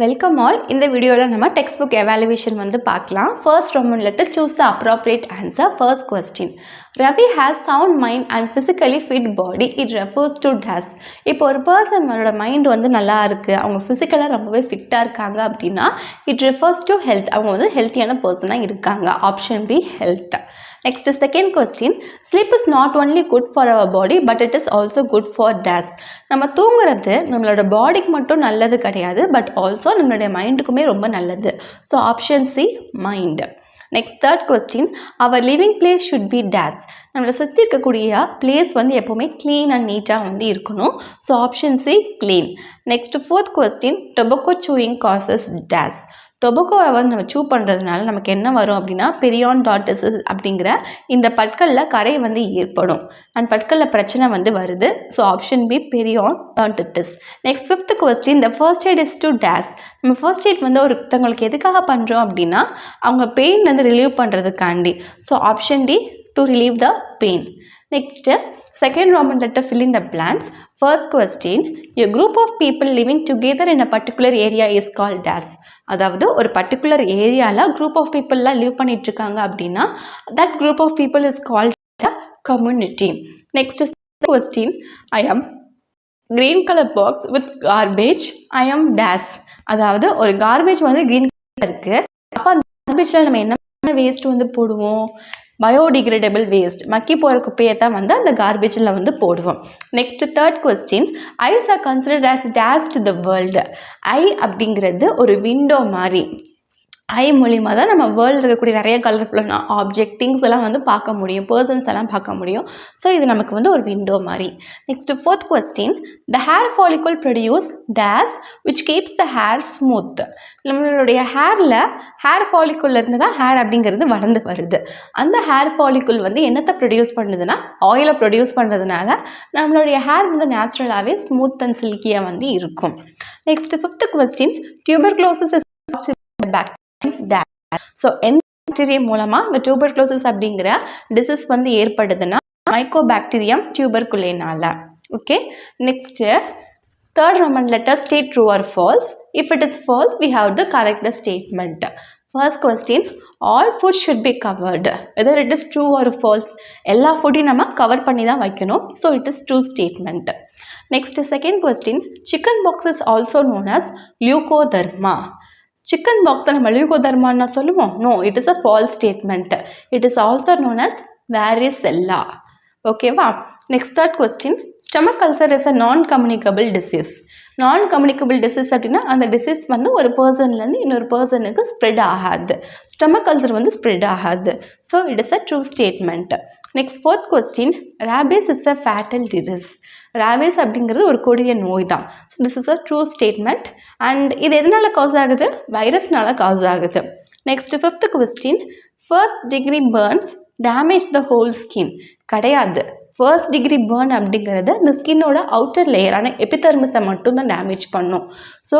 Welcome all. இந்த வீடியோல நம்ம textbook evaluation வந்து பார்க்கலாம். First Roman letter, choose the appropriate answer. First question. Ravi has sound mind and physically fit body. It refers to dash. இப்போ ஒரு பர்சனோட mind வந்து நல்லா இருக்கு, அவங்க ஃபிசிக்கலாக ரொம்பவே ஃபிட்டாக இருக்காங்க அப்படின்னா it refers to health. அவங்க வந்து ஹெல்த்தியான பர்சனாக இருக்காங்க. Option B health. Next, second question. Sleep is not only good for our body but it is also good for dash. நம்ம தூங்குறது நம்மளோட பாடிக்கு மட்டும் நல்லது கிடையாது, பட் ஆல்சோ நம்மளுடைய மைண்டுக்குமே ரொம்ப நல்லது. So option C mind. Next third question. Our living place should be dash. நம்மளை சுற்றி இருக்கக்கூடிய பிளேஸ் வந்து எப்போவுமே க்ளீன் அண்ட் நீட்டாக வந்து இருக்கணும். So option C clean. Next fourth question. Tobacco chewing causes dash. டொபக்கோவை வந்து நம்ம சூ பண்ணுறதுனால நமக்கு என்ன வரும் அப்படின்னா பெரியான்டாட்டிஸ் அப்படிங்கிற இந்த பற்களில் கரை வந்து ஏற்படும் அண்ட் பற்களில் பிரச்சனை வந்து வருது. So option B periodontitis. Next fifth question. The first aid is to dash. நம்ம ஃபர்ஸ்ட் எய்ட் வந்து ஒருத்தவங்களுக்கு எதுக்காக பண்ணுறோம் அப்படின்னா அவங்க பெயின் வந்து ரிலீவ் பண்ணுறதுக்காண்டி. So option D to relieve the pain. Next second Roman letter, fill in the blanks. First question. A group of people living together in a particular area is called dash. அதாவது ஒரு particular ஏரியாவில் group of பீப்புளெலாம் live பண்ணிட்டு இருக்காங்க அப்படின்னா that group of people is called the community. Next question. I am green color box with garbage. I am dash. அதாவது ஒரு garbage வந்து green colour இருக்குது. அப்போ அந்த கார்பேஜில் நம்ம என்ன வேஸ்ட் வந்து போடுவோம்? பயோடிகிரேடபிள் வேஸ்ட், மக்கி போகிற குப்பையை தான் வந்து அந்த கார்பேஜில் வந்து போடுவோம். Next third question. Eyes are considered as dash to the world. Eye அப்படிங்கிறது ஒரு விண்டோ மாதிரி. ஐ மூலிமா தான் நம்ம வேர்ல்டில் இருக்கக்கூடிய நிறைய கலர்ஃபுல்லான ஆப்ஜெக்ட் திங்ஸ் எல்லாம் வந்து பார்க்க முடியும், பர்சன்ஸ் எல்லாம் பார்க்க முடியும். ஸோ இது நமக்கு வந்து ஒரு விண்டோ மாதிரி. Next fourth question. The hair follicle produce dash which keeps the hair smooth. நம்மளுடைய ஹேர் ஃபாலிக்குள்ள இருந்து தான் ஹேர் அப்படிங்கிறது வளர்ந்து வருது. அந்த ஹேர் ஃபாலிக்குள் வந்து என்னத்தை ப்ரொடியூஸ் பண்ணுதுன்னா ஆயிலை ப்ரொடியூஸ் பண்ணுறதுனால நம்மளுடைய ஹேர் வந்து நேச்சுரலாகவே ஸ்மூத் அண்ட் சில்கியாக வந்து இருக்கும். Next fifth question. Tuberculosis is bacteria. So எந்த பாக்டீரியா மூலமாக இந்த டியூபர்குலோசிஸ் அப்படிங்கிற டிசீஸ் வந்து ஏற்படுதுன்னா மைக்கோபாக்டீரியம் டியூபர்குலேனால. Okay. Next third Roman letter, state true or false. If it is false, we have to correct the statement. First question. All food should be covered. Whether it is true or false, எல்லா ஃபுட்டையும் நம்ம cover பண்ணி தான் வைக்கணும். So it is true statement. Next, second question. Chicken pox is also known as leukoderma. Chicken பாக்ஸை நம்ம லியூகோதர்மான்னு சொல்லுவோம். No, it is a false statement. It is also known as varicella. ஓகேவா? Next third question. Stomach ulcer is a non communicable disease. Non communicable disease அப்படின்னா அந்த disease வந்து ஒரு பர்சன்லேருந்து இன்னொரு பர்சனுக்கு ஸ்ப்ரெட் ஆகாது. ஸ்டமக் அல்சர் வந்து ஸ்ப்ரெட் ஆகாது. So it is a true statement. Next fourth question. Rabies is a fatal disease. Rabies அப்படிங்கிறது ஒரு கொடிய நோய் தான். So this is a true statement. And இது எதனால் காஸ் ஆகுது? வைரஸ்னால காஸ் ஆகுது. Next fifth question. First degree Burns damage the whole skin. கிடையாது. ஃபர்ஸ்ட் டிகிரி பர்ன் அப்படிங்கிறது இந்த ஸ்கின்னோட அவுட்டர் லேயரான எபிதர்மிஸை மட்டும்தான் டேமேஜ் பண்ணும். So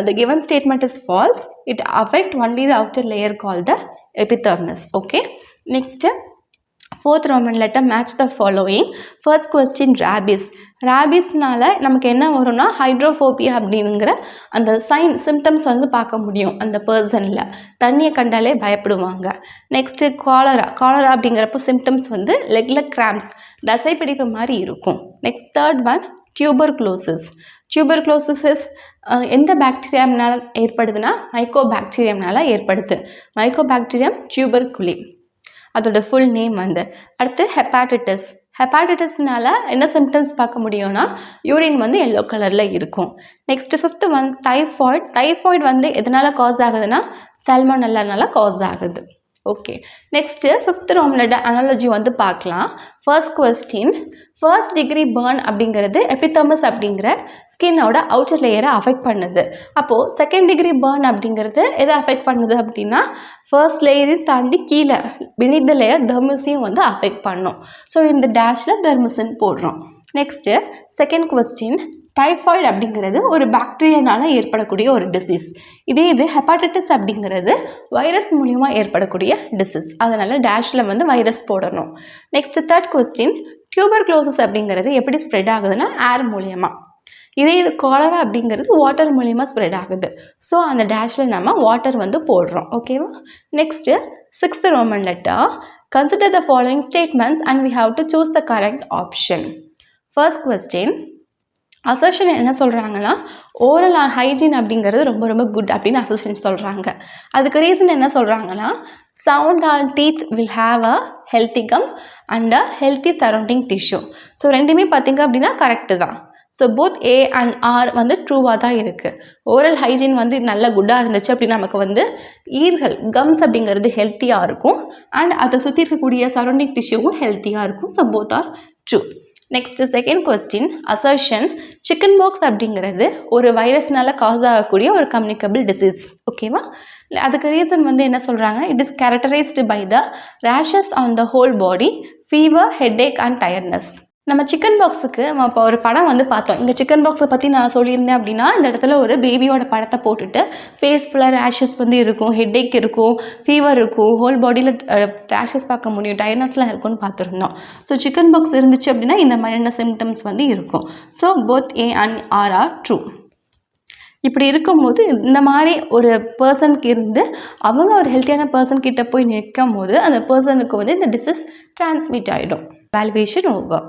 the given statement is false. It affect only the outer layer call the epidermis. Okay. Next fourth Roman letter, match the following. First question. Rabies. ரேபிஸ்னால நமக்கு என்ன வரும்னா hydrophobia அப்படிங்கிற அந்த சிம்டம்ஸ் வந்து பார்க்க முடியும் அந்த பர்சனில். தண்ணியை கண்டாலே பயப்படுவாங்க. நெக்ஸ்ட்டு காலரா அப்படிங்கிறப்போ சிம்டம்ஸ் வந்து லெக்கில் கிராம்ப்ஸ், தசைப்பிடிப்பு மாதிரி இருக்கும். Next third one. Tuberculosis. Tuberculosis எந்த பாக்டீரியானால ஏற்படுதுன்னா மைக்கோபாக்டீரியம்னால ஏற்படுது. மைக்கோபாக்டீரியம் டியூபர்குலி அதோட ஃபுல் நேம் வந்து. அடுத்து ஹெப்பாட்டிட்டிஸ். ஹெப்பாட்டிட்டிஸ்னால என்ன சிம்டம்ஸ் பார்க்க முடியும்னா யூரின் வந்து எல்லோ கலரில் இருக்கும். Next fifth one. Typhoid. Typhoid வந்து எதனால் காஸ் ஆகுதுன்னா சால்மோனெல்லானால காஸ் ஆகுது. Okay. Next fifth Roman letter analogy வந்து பார்க்கலாம். First question. First degree burn அப்படிங்கிறது எபிதர்மிஸ் அப்படிங்கிற ஸ்கின்னோட அவுட்டர் லேயரை அஃபெக்ட் பண்ணுது. அப்போது செகண்ட் டிகிரி பர்ன் அப்படிங்கிறது எதை அஃபெக்ட் பண்ணுது அப்படின்னா ஃபர்ஸ்ட் லேயரையும் தாண்டி கீழே beneath the layer தர்மிஸையும் வந்து அஃபெக்ட் பண்ணும். ஸோ இந்த டேஷில் தர்மிசன் போடுறோம். Next second question. டைஃபாய்டு அப்படிங்கிறது ஒரு பாக்டீரியானால ஏற்படக்கூடிய ஒரு டிசீஸ். இது ஹெப்பாட்டிட்டிஸ் அப்படிங்கிறது வைரஸ் மூலிமா ஏற்படக்கூடிய டிசீஸ். அதனால் டேஷில் வந்து வைரஸ் போடணும். Next third question. டியூபர்குலோசிஸ் அப்படிங்கிறது எப்படி ஸ்ப்ரெட் ஆகுதுன்னா ஏர் மூலியமாக. இதே இது காலரா அப்படிங்கிறது வாட்டர் மூலிமா ஸ்ப்ரெட் ஆகுது. ஸோ அந்த டேஷில் நம்ம வாட்டர் வந்து போடுறோம். ஓகேவா? Next 6th Roman letter. Consider the following statements and we have to choose the correct option. First question. Assertion என்ன சொல்கிறாங்கன்னா ஓரல் ஹைஜீன் அப்படிங்கிறது ரொம்ப ரொம்ப குட் அப்படின்னு அசர்ஷன் சொல்கிறாங்க. அதுக்கு ரீசன் என்ன சொல்கிறாங்கன்னா sound our teeth will have a healthy gum and a healthy surrounding tissue. So ரெண்டுமே பார்த்திங்க அப்படின்னா கரெக்டு தான். So both A and R வந்து ட்ரூவாக தான் இருக்குது. ஓரல் ஹைஜீன் வந்து நல்ல குட்டாக இருந்துச்சு அப்படின்னு நமக்கு வந்து ஈர்கள் கம்ஸ் அப்படிங்கிறது ஹெல்த்தியாக இருக்கும் அண்ட் அதை சுற்றி இருக்கக்கூடிய சரௌண்டிங் டிஷ்யூவும் ஹெல்த்தியாக இருக்கும். So both are true. Next second question assertion chicken box அப்படிங்கிறது ஒரு வைரஸ்னால காஸ் ஆகக்கூடிய ஒரு கம்யூனிகபிள் டிசீஸ். ஓகேவா? அதுக்கு ரீசன் வந்து என்ன சொல்கிறாங்கன்னா it is characterized by the rashes on the whole body, fever, headache and tiredness. நம்ம சிக்கன் பாக்ஸுக்கு நம்ம இப்போ ஒரு படம் வந்து பார்த்தோம். இங்கே சிக்கன் பாக்ஸை பற்றி நான் சொல்லியிருந்தேன் அப்படின்னா இந்த இடத்துல ஒரு பேபியோட படத்தை போட்டுட்டு ஃபேஸ் ஃபுல்லாக ரேஷஸ் வந்து இருக்கும், ஹெட்ஏக் இருக்கும், ஃபீவர் இருக்கும், ஹோல் பாடியில் ரேஷஸ் பார்க்க முடியும், டயர்ட்னஸ்லாம் இருக்கும்னு பார்த்துருந்தோம். ஸோ சிக்கன் பாக்ஸ் இருந்துச்சு அப்படின்னா இந்த மாதிரியான சிம்டம்ஸ் வந்து இருக்கும். So both A and R are true. இப்படி இருக்கும்போது இந்த மாதிரி ஒரு பர்சனுக்கு இருந்து அவங்க ஒரு ஹெல்த்தியான பர்சன் கிட்ட போய் நிற்கும் போது அந்த பர்சனுக்கு வந்து இந்த டிசீஸ் டிரான்ஸ்மிட் ஆகிடும். Valuation over.